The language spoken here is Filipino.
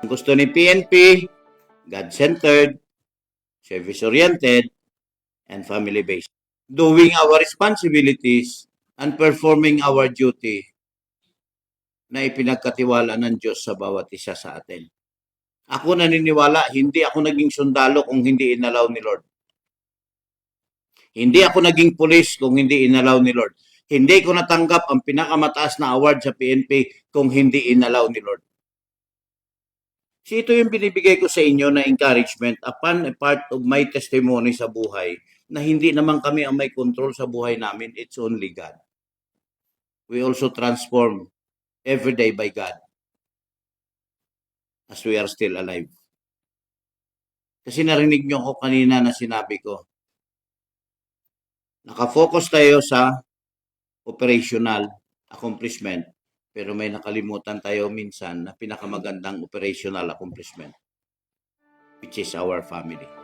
Gusto ni PNP, God-centered, service-oriented, and family-based. Doing our responsibilities and performing our duty na ipinagkatiwala ng Diyos sa bawat isa sa atin. Ako naniniwala, hindi ako naging sundalo kung hindi inalaw ni Lord. Hindi ako naging pulis kung hindi inalaw ni Lord. Hindi ko natanggap ang pinakamataas na award sa PNP kung hindi inalaw ni Lord. So ito yung binibigay ko sa inyo na encouragement upon a part of my testimony sa buhay na hindi naman kami ang may control sa buhay namin. It's only God. We also transform every day by God as we are still alive. Kasi narinig nyo ako kanina na sinabi ko, nakafocus tayo sa operational accomplishment, pero may nakalimutan tayo minsan na pinakamagandang operational accomplishment, which is our family.